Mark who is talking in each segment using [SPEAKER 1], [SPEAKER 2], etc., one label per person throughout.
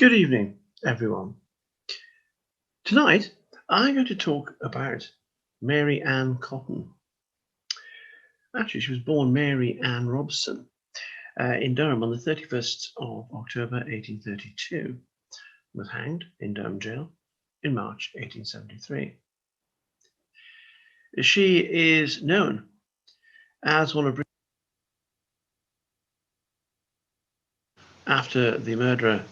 [SPEAKER 1] Good evening, everyone. Tonight, I'm going to talk about Mary Ann Cotton. Actually, she was born Mary Ann Robson in Durham on the 31st of October 1832, was hanged in Durham jail in March 1873. She is known as one of after the murderer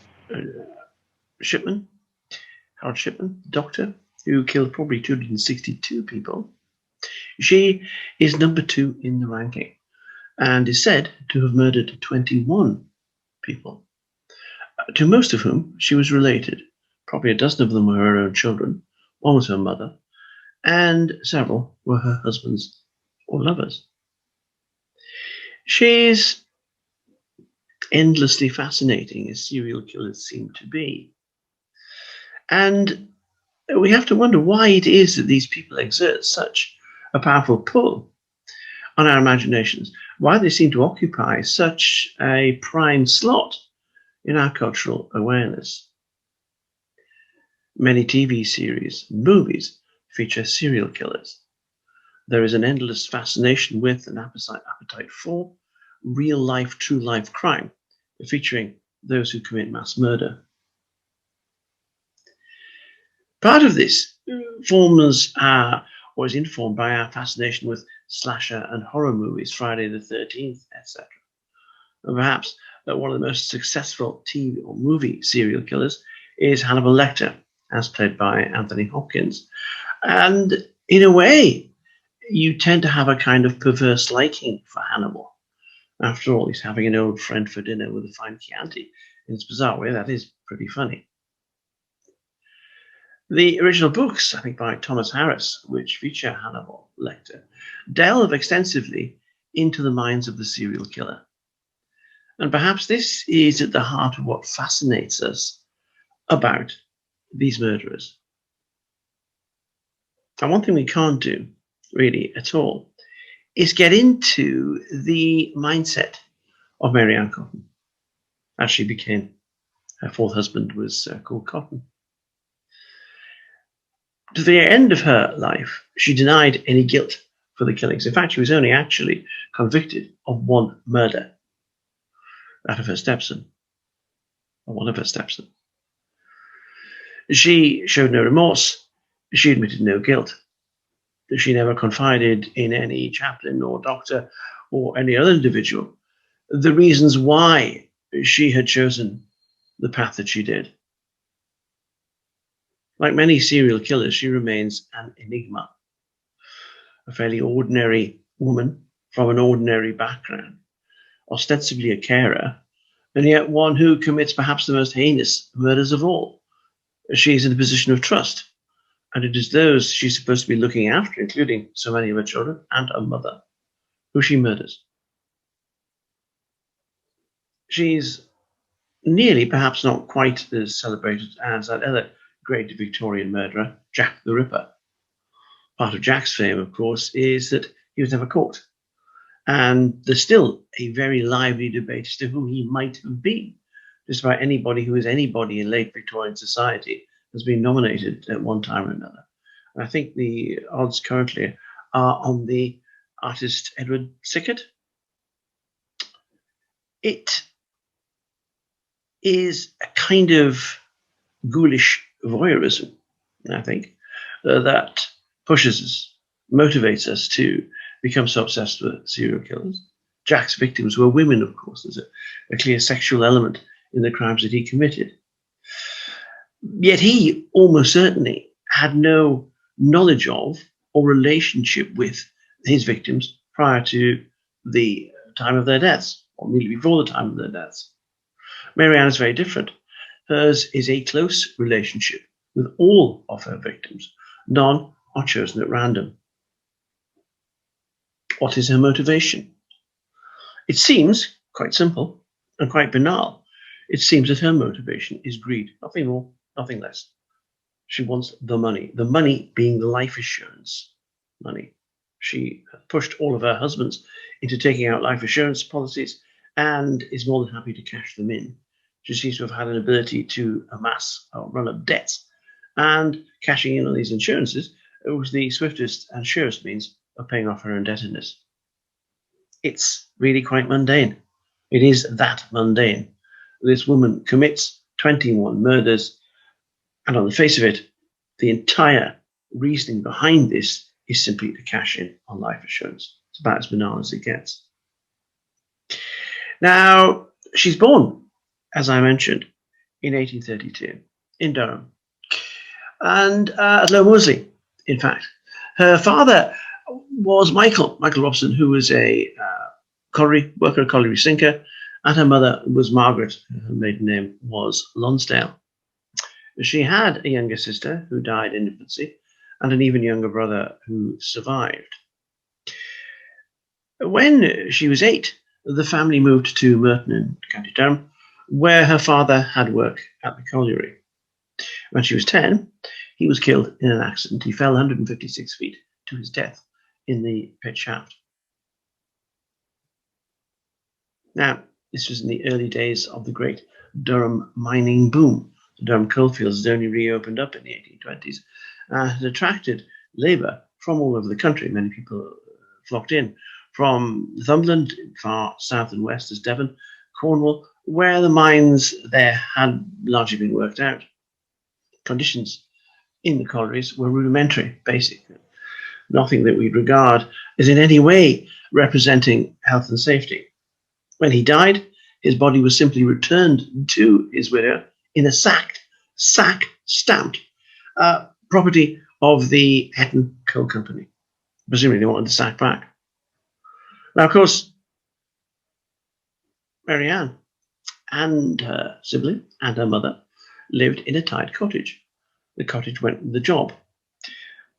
[SPEAKER 1] Shipman, Harold Shipman, doctor, who killed probably 262 people. She is number 2 in the ranking and is said to have murdered 21 people, to most of whom she was related. Probably a dozen of them were her own children, one was her mother, and several were her husbands or lovers. She's endlessly fascinating, as serial killers seem to be. And we have to wonder why it is that these people exert such a powerful pull on our imaginations, why they seem to occupy such a prime slot in our cultural awareness. Many TV series, movies feature serial killers. There is an endless fascination with and appetite for real life, true life crime, featuring those who commit mass murder. Part of this forms or is informed by our fascination with slasher and horror movies, Friday the 13th, etc. And perhaps one of the most successful TV or movie serial killers is Hannibal Lecter, as played by Anthony Hopkins. And in a way, you tend to have a kind of perverse liking for Hannibal. After all, he's having an old friend for dinner with a fine Chianti. In its bizarre way, that is pretty funny. The original books, I think by Thomas Harris, which feature Hannibal Lecter, delve extensively into the minds of the serial killer. And perhaps this is at the heart of what fascinates us about these murderers. And one thing we can't do, really, at all, is get into the mindset of Mary Ann Cotton. As she became, her fourth husband was called Cotton. To the end of her life, she denied any guilt for the killings. In fact, she was only actually convicted of one murder, that of her stepson, or one of her stepsons. She showed no remorse. She admitted no guilt. She never confided in any chaplain or doctor or any other individual the reasons why she had chosen the path that she did. Like many serial killers, she remains an enigma, a fairly ordinary woman from an ordinary background, ostensibly a carer, and yet one who commits perhaps the most heinous murders of all. She is in a position of trust, and it is those she's supposed to be looking after, including so many of her children and her mother, who she murders. She's nearly, perhaps not quite as celebrated as that other great Victorian murderer, Jack the Ripper. Part of Jack's fame, of course, is that he was never caught. And there's still a very lively debate as to who he might have been. Just about anybody who is anybody in late Victorian society has been nominated at one time or another. And I think the odds currently are on the artist Edward Sickert. It is a kind of ghoulish voyeurism, I think, that pushes us, motivates us to become so obsessed with serial killers. Jack's victims were women, of course. There's a clear sexual element in the crimes that he committed. Yet he almost certainly had no knowledge of or relationship with his victims prior to the time of their deaths, or immediately before the time of their deaths. Mary Ann is very different. Hers is a close relationship with all of her victims. None are chosen at random. What is her motivation? It seems quite simple and quite banal. It seems that her motivation is greed, nothing more, nothing less. She wants the money being the life assurance money. She pushed all of her husbands into taking out life assurance policies and is more than happy to cash them in She seems to have had an ability to amass or run up debts, and cashing in on these insurances was the swiftest and surest means of paying off her indebtedness. It's really quite mundane. It is that mundane. This woman commits 21 murders, and on the face of it, the entire reasoning behind this is simply to cash in on life assurance. It's about as banal as it gets. Now, she's born, as I mentioned, in 1832 in Durham. And at Low Moseley, in fact. Her father was Michael Robson, who was a colliery worker, a colliery sinker, and her mother was Margaret. Her maiden name was Lonsdale. She had a younger sister who died in infancy, and an even younger brother who survived. When she was 8, the family moved to Merton in County Durham, where her father had work at the colliery. When she was 10, he was killed in an accident. He fell 156 feet to his death in the pit shaft. Now, this was in the early days of the great Durham mining boom. The Durham coalfields had only reopened up in the 1820s and had attracted labour from all over the country. Many people flocked in from Northumberland, far south and west as Devon, Cornwall, where the mines there had largely been worked out. Conditions in the collieries were rudimentary, basic. Nothing that we'd regard as in any way representing health and safety. When he died, his body was simply returned to his widow in a sack stamped property of the Hetton Coal Company. Presumably they wanted the sack back. Now, of course, Mary Ann and her sibling and her mother lived in a tied cottage. The cottage went with the job.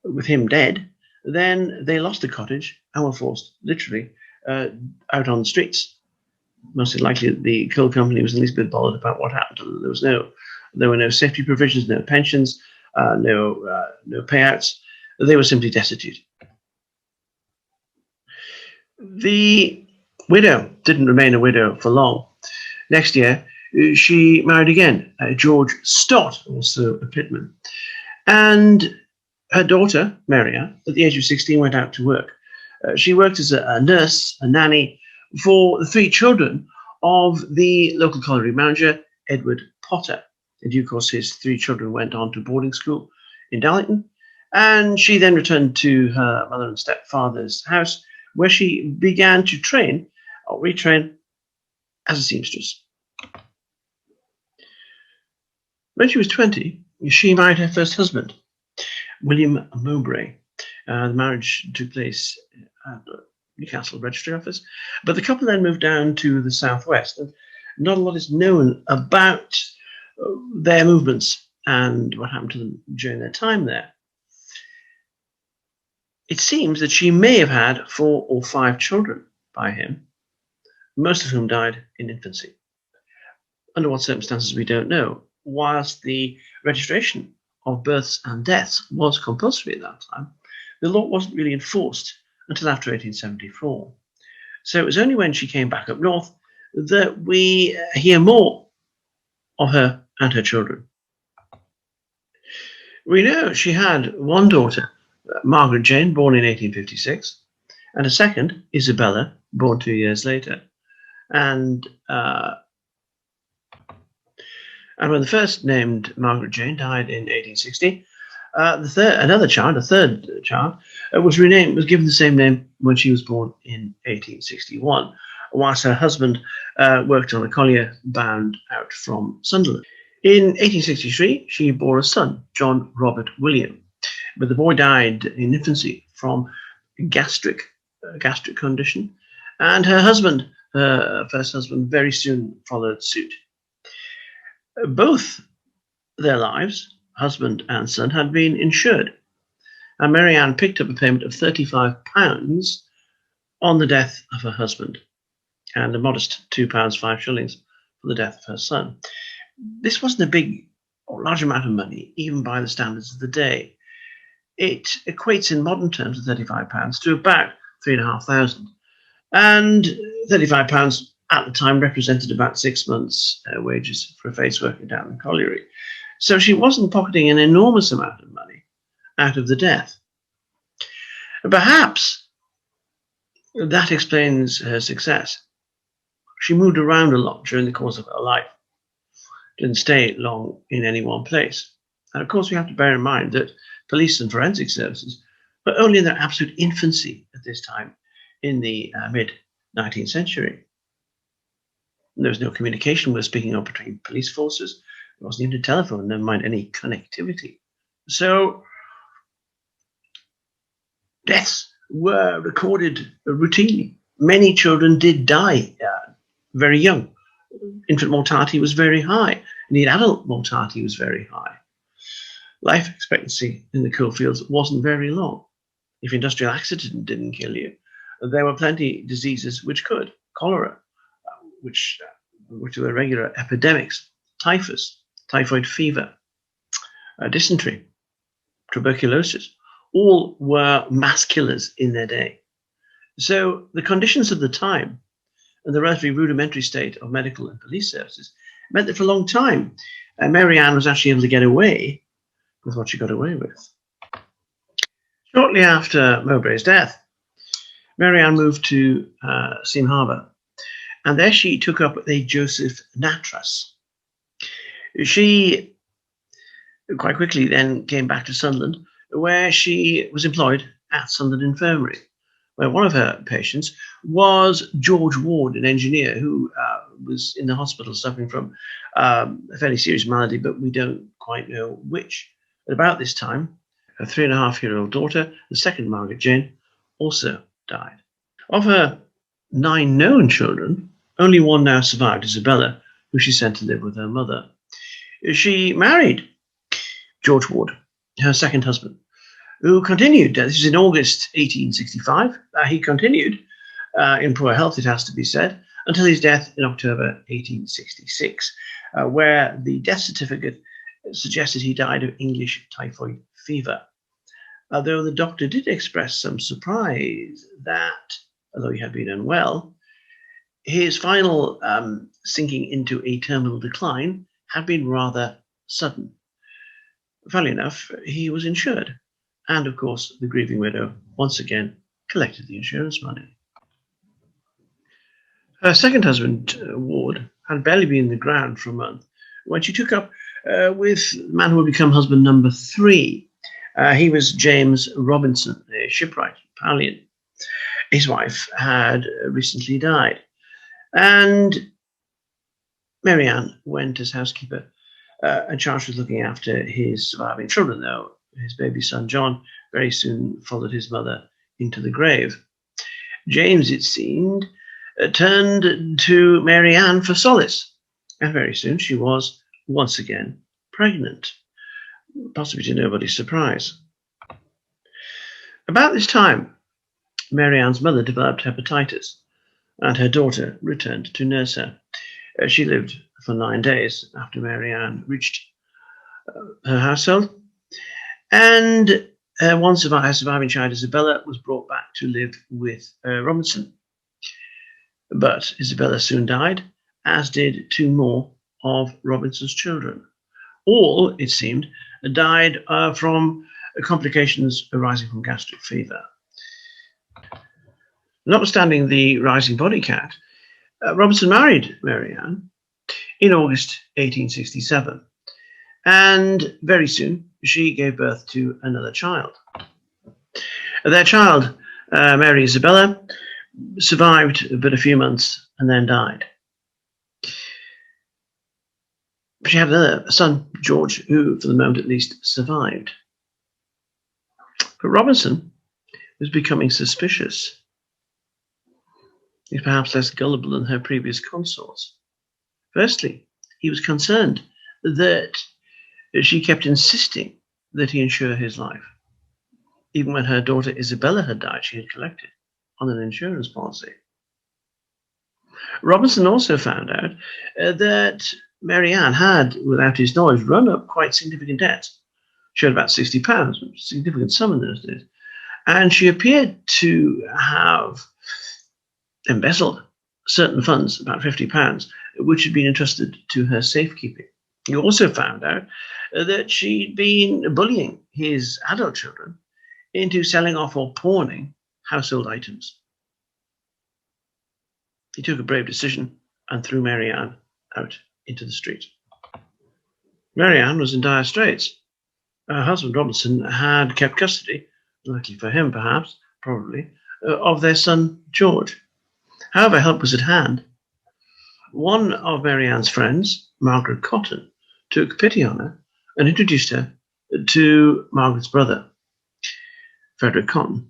[SPEAKER 1] With him dead, then they lost the cottage and were forced, literally, out on the streets. Most likely the coal company was at least a bit bothered about what happened to them. There were no safety provisions, no pensions, no payouts. They were simply destitute. The widow didn't remain a widow for long. Next year, she married again, George Stott, also a pitman. And her daughter, Maria, at the age of 16, went out to work. She worked as a nurse, a nanny, for the 3 children of the local colliery manager, Edward Potter. In due course, his 3 children went on to boarding school in Darlington, and she then returned to her mother and stepfather's house, where she began to retrain as a seamstress. When she was 20, she married her first husband, William Mowbray. The marriage took place at the Newcastle Registry Office, but the couple then moved down to the southwest, and not a lot is known about their movements and what happened to them during their time there. It seems that she may have had 4 or 5 children by him, most of whom died in infancy. Under what circumstances, we don't know, whilst the registration of births and deaths was compulsory at that time. The law wasn't really enforced until after 1874. So it was only when she came back up north that we hear more of her and her children. We know she had one daughter, Margaret Jane, born in 1856, and a second, Isabella, born 2 years later. And when the first, named Margaret Jane, died in 1860, a third child, was given the same name when she was born in 1861, whilst her husband worked on a collier bound out from Sunderland. In 1863, she bore a son, John Robert William, but the boy died in infancy from gastric condition, and her first husband, very soon followed suit. Both their lives, husband and son, had been insured, and Mary Ann picked up a payment of £35 on the death of her husband, and a modest £2 5 shillings for the death of her son. This wasn't a big or large amount of money, even by the standards of the day. It equates in modern terms of £35 to about £3,500, and £35 at the time represented about 6 months' wages for a face worker down in colliery. So she wasn't pocketing an enormous amount of money out of the death. Perhaps that explains her success. She moved around a lot during the course of her life, didn't stay long in any one place. And of course, we have to bear in mind that police and forensic services were only in their absolute infancy at this time in the mid-19th century. There was no communication worth speaking of between police forces. There wasn't even a telephone, never mind any connectivity. So deaths were recorded routinely. Many children did die very young. Infant mortality was very high. Indeed, adult mortality was very high. Life expectancy in the coal fields wasn't very long. If industrial accident didn't kill you, there were plenty of diseases which could. Cholera, which were regular epidemics, typhus, typhoid fever, dysentery, tuberculosis, all were mass killers in their day. So the conditions of the time and the relatively rudimentary state of medical and police services meant that for a long time, Mary Ann was actually able to get away with what she got away with. Shortly after Mowbray's death, Mary Ann moved to Seam Harbour, and there she took up with a Joseph Nattrass. She quite quickly then came back to Sunderland, where she was employed at Sunderland Infirmary, where one of her patients was George Ward, an engineer who was in the hospital suffering from a fairly serious malady, but we don't quite know which. At about this time, her 3.5-year-old daughter, the second Margaret Jane, also died. Of her 9 known children, only one now survived, Isabella, who she sent to live with her mother. She married George Ward, her second husband, who continued, this is in August 1865, he continued in poor health, it has to be said, until his death in October 1866, where the death certificate suggested he died of English typhoid fever. Although the doctor did express some surprise that, although he had been unwell, his final sinking into a terminal decline had been rather sudden. Funnily enough, he was insured. And of course, the grieving widow once again collected the insurance money. Her second husband, Ward, had barely been in the ground for a month when she took up with the man who would become husband number 3. He was James Robinson, a shipwright, Pallian. His wife had recently died. And Mary Ann went as housekeeper and charged with looking after his surviving children, though his baby son John very soon followed his mother into the grave. James, it seemed, turned to Mary Ann for solace, and very soon she was once again pregnant, possibly to nobody's surprise. About this time, Mary Ann's mother developed hepatitis, and her daughter returned to nurse her. She lived for 9 days after Mary Ann reached her household, and one surviving child, Isabella, was brought back to live with Robinson. But Isabella soon died, as did 2 more of Robinson's children. All, it seemed, died from complications arising from gastric fever. Notwithstanding the rising body count, Robinson married Mary Ann in August 1867, and very soon she gave birth to another child. Their child, Mary Isabella, survived but a few months and then died. She had another son, George, who, for the moment at least, survived. But Robinson was becoming suspicious. He's perhaps less gullible than her previous consorts. Firstly, he was concerned that she kept insisting that he insure his life. Even when her daughter Isabella had died, she had collected on an insurance policy. Robinson also found out that Mary Ann had, without his knowledge, run up quite significant debts. She had about £60, which was a significant sum in those days. And she appeared to have embezzled certain funds, about £50, which had been entrusted to her safekeeping. He also found out that she'd been bullying his adult children into selling off or pawning household items. He took a brave decision and threw Mary Ann out into the street. Mary Ann was in dire straits. Her husband Robinson had kept custody, luckily for him perhaps, probably, of their son George. However, help was at hand. One of Mary Ann's friends, Margaret Cotton, took pity on her and introduced her to Margaret's brother, Frederick Cotton.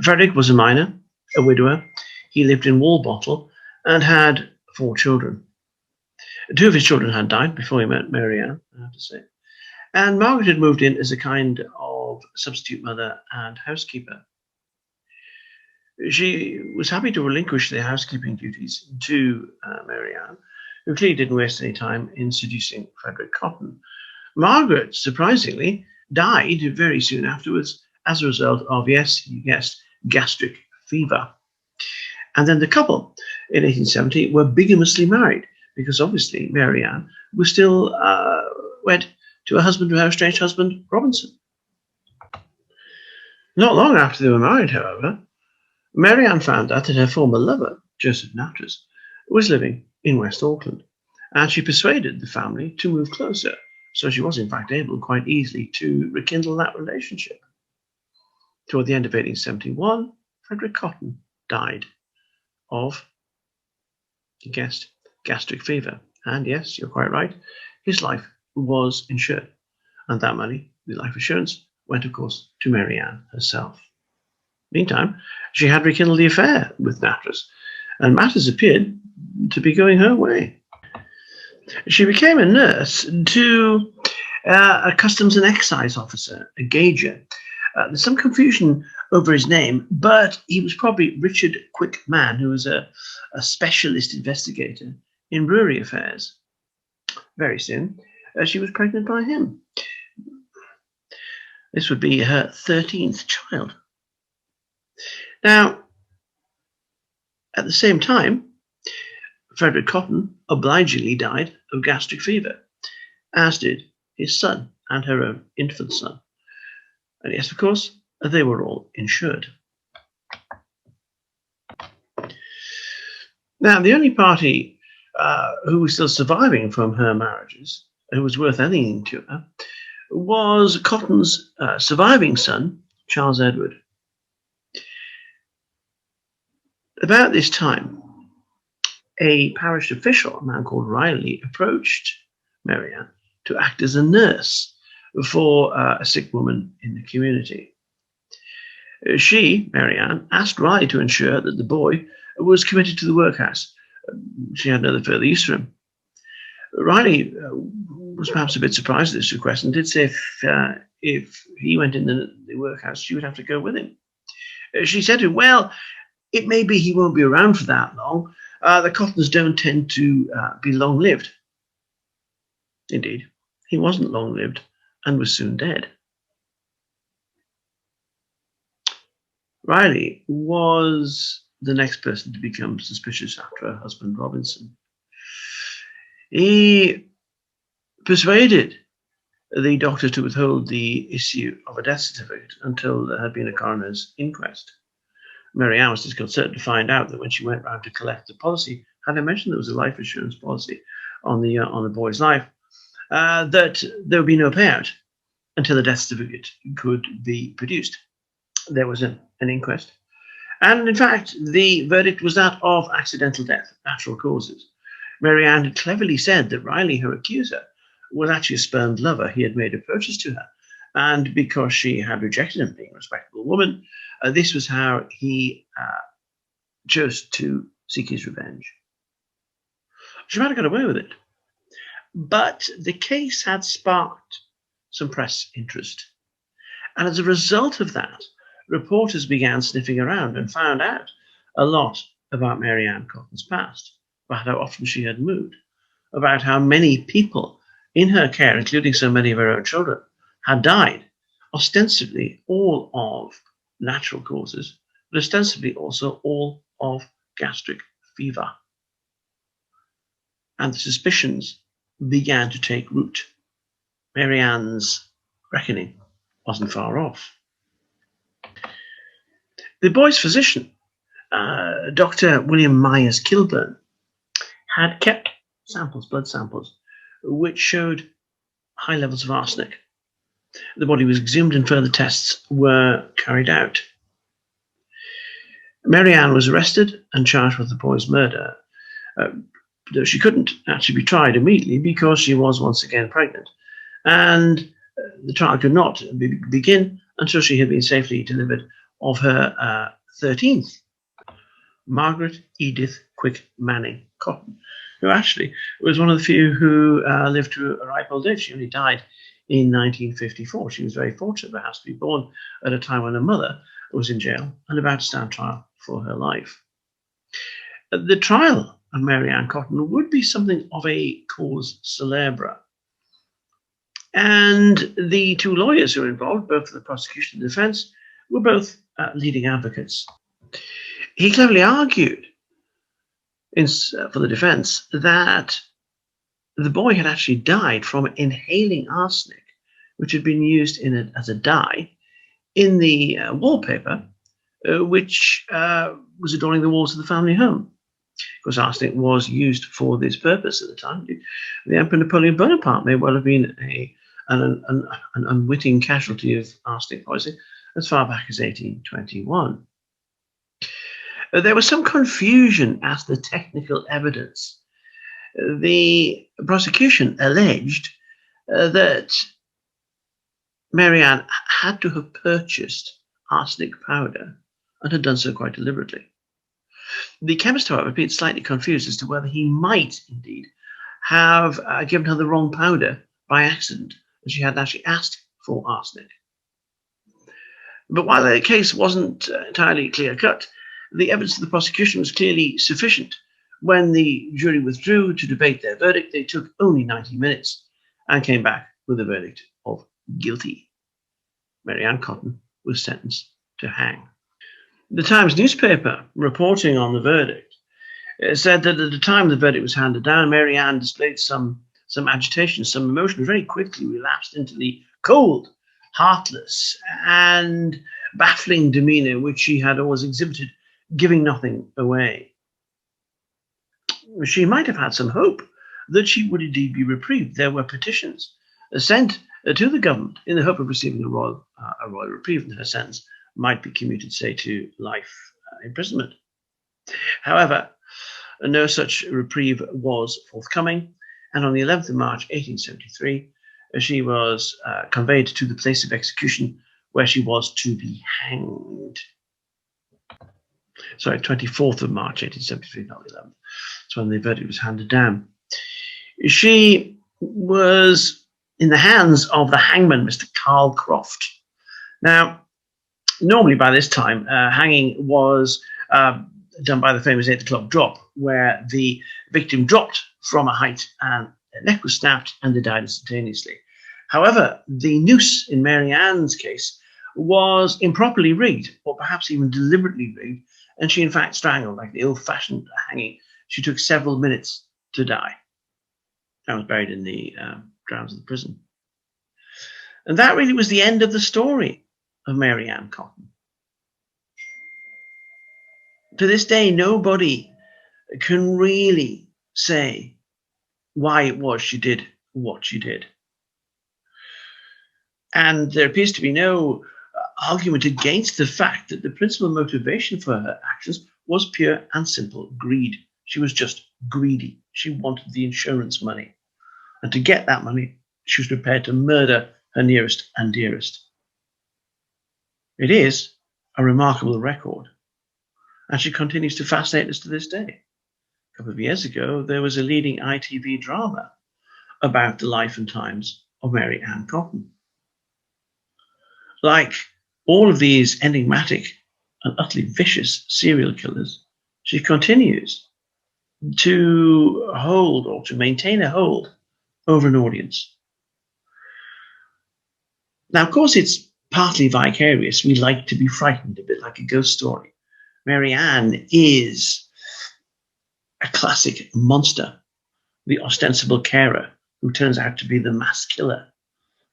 [SPEAKER 1] Frederick was a miner, a widower. He lived in Walbottle and had 4 children. 2 of his children had died before he met Mary Ann, I have to say. And Margaret had moved in as a kind of substitute mother and housekeeper. She was happy to relinquish their housekeeping duties to Mary Ann, who clearly didn't waste any time in seducing Frederick Cotton. Margaret, surprisingly, died very soon afterwards as a result of, yes, you guessed, gastric fever. And then the couple in 1870 were bigamously married because obviously Mary Ann was still wed to her estranged husband, Robinson. Not long after they were married, however, Mary Ann found out that her former lover, Joseph Nattrass, was living in West Auckland, and she persuaded the family to move closer, so she was in fact able quite easily to rekindle that relationship. Toward the end of 1871, Frederick Cotton died of, you guessed, gastric fever. And yes, you're quite right, his life was insured. And that money, the life assurance, went, of course, to Mary Ann herself. Meantime, she had rekindled the affair with Nattrass, and matters appeared to be going her way. She became a nurse to a customs and excise officer, a gauger. There's some confusion over his name, but he was probably Richard Quickman, who was a specialist investigator in brewery affairs. Very soon, she was pregnant by him. This would be her 13th child. Now, at the same time, Frederick Cotton obligingly died of gastric fever, as did his son and her own infant son. And yes, of course, they were all insured. Now, the only party who was still surviving from her marriages, who was worth anything to her, was Cotton's surviving son, Charles Edward. About this time, a parish official, a man called Riley, approached Mary Ann to act as a nurse for a sick woman in the community. She, Mary Ann, asked Riley to ensure that the boy was committed to the workhouse. She had no further use for him. Riley was perhaps a bit surprised at this request and did say if he went in the workhouse, she would have to go with him. She said to him, well, it may be he won't be around for that long. The Cottons don't tend to be long-lived. Indeed, he wasn't long-lived and was soon dead. Riley was the next person to become suspicious after her husband Robinson. He persuaded the doctor to withhold the issue of a death certificate until there had been a coroner's inquest. Mary Ann was disconcerted to find out that when she went round to collect the policy, had I mentioned there was a life insurance policy on the boy's life, that there would be no payout until the death certificate could be produced. There was an inquest. And in fact, the verdict was that of accidental death, natural causes. Mary Ann had cleverly said that Riley, her accuser, was actually a spurned lover. He had made approaches to her. And because she had rejected him being a respectable woman, this was how he chose to seek his revenge. She might have got away with it. But the case had sparked some press interest. And as a result of that, reporters began sniffing around and found out a lot about Mary Ann Cotton's past, about how often she had moved, about how many people in her care, including so many of her own children, had died, ostensibly all of natural causes, but ostensibly also all of gastric fever. And the suspicions began to take root. Mary Ann's reckoning wasn't far off. The boy's physician, Dr. William Myers Kilburn, had kept blood samples, which showed high levels of arsenic. The body was exhumed and further tests were carried out. Mary Ann was arrested and charged with the boy's murder, though she couldn't actually be tried immediately because she was once again pregnant, and the trial could not begin until she had been safely delivered of her 13th, Margaret Edith Quick Manning Cotton, who actually was one of the few who lived to a ripe old age. She only died in 1954. She was very fortunate, perhaps, to be born at a time when her mother was in jail and about to stand trial for her life. The trial of Mary Ann Cotton would be something of a cause célèbre. And the two lawyers who were involved, both for the prosecution and the defense, were both leading advocates. He cleverly argued for the defense that the boy had actually died from inhaling arsenic, which had been used as a dye in the wallpaper, which was adorning the walls of the family home. Of course, arsenic was used for this purpose at the time. The Emperor Napoleon Bonaparte may well have been an unwitting casualty of arsenic poisoning as far back as 1821. There was some confusion as to the technical evidence. The prosecution alleged that Mary Ann had to have purchased arsenic powder and had done so quite deliberately. The chemist, however, appeared slightly confused as to whether he might indeed have given her the wrong powder by accident, and she hadn't actually asked for arsenic. But while the case wasn't entirely clear-cut, the evidence of the prosecution was clearly sufficient. When the jury withdrew to debate their verdict, they took only 90 minutes and came back with a verdict of guilty. Mary Ann Cotton was sentenced to hang. The Times newspaper, reporting on the verdict, said that at the time the verdict was handed down, Mary Ann displayed some agitation, some emotion, very quickly relapsed into the cold, heartless, and baffling demeanor which she had always exhibited, giving nothing away. She might have had some hope that she would indeed be reprieved. There were petitions sent to the government in the hope of receiving a royal reprieve, and her sentence might be commuted, say, to life imprisonment. However, no such reprieve was forthcoming, and on the 11th of March 1873, she was conveyed to the place of execution where she was to be hanged. Sorry, 24th of March 1873, not the 11th. That's when the verdict was handed down. She was in the hands of the hangman, Mr. Carl Croft. Now, normally by this time, hanging was done by the famous 8 o'clock drop, where the victim dropped from a height and their neck was snapped and they died instantaneously. However, the noose in Mary Ann's case was improperly rigged, or perhaps even deliberately rigged, and she in fact strangled, like the old-fashioned hanging. She took several minutes to die and was buried in the grounds of the prison. And that really was the end of the story of Mary Ann Cotton. To this day, nobody can really say why it was she did what she did. And there appears to be no argument against the fact that the principal motivation for her actions was pure and simple greed. She was just greedy. She wanted the insurance money. And to get that money, she was prepared to murder her nearest and dearest. It is a remarkable record, and she continues to fascinate us to this day. A couple of years ago, there was a leading ITV drama about the life and times of Mary Ann Cotton. Like all of these enigmatic and utterly vicious serial killers, she continues to hold or to maintain a hold over an audience. Now, of course, it's partly vicarious. We like to be frightened, a bit like a ghost story. Mary Ann is a classic monster, the ostensible carer who turns out to be the mass killer.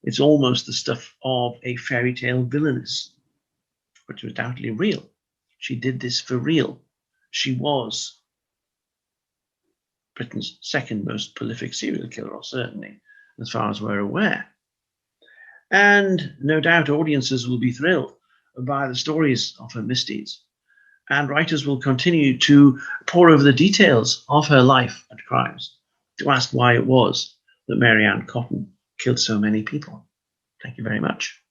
[SPEAKER 1] It's almost the stuff of a fairy tale villainess, but it was doubtly real. She did this for real. She was Britain's second most prolific serial killer, or certainly as far as we're aware. And no doubt audiences will be thrilled by the stories of her misdeeds. And writers will continue to pore over the details of her life and crimes to ask why it was that Mary Ann Cotton killed so many people. Thank you very much.